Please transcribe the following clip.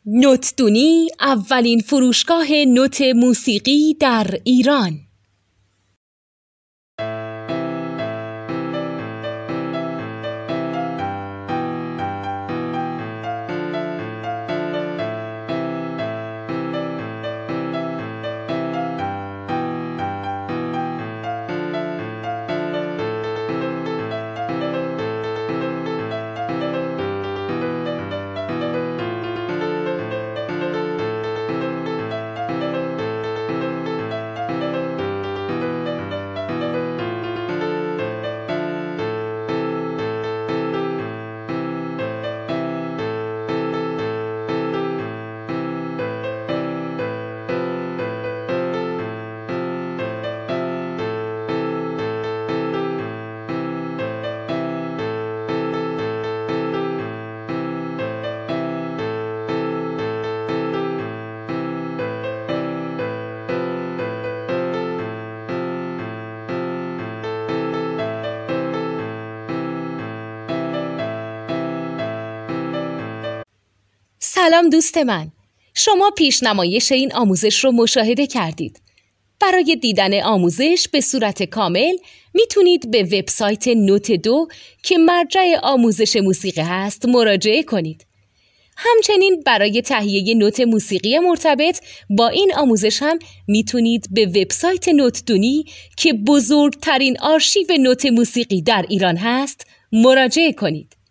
نوتدونی اولین فروشگاه نوت موسیقی در ایران. سلام دوست من، شما پیشنمایش این آموزش رو مشاهده کردید. برای دیدن آموزش به صورت کامل میتونید به وبسایت نوت 2 که مرجع آموزش موسیقی هست مراجعه کنید. همچنین برای تهیه نوت موسیقی مرتبط با این آموزش هم میتونید به وبسایت نوتدونی که بزرگترین آرشیو نوت موسیقی در ایران هست مراجعه کنید.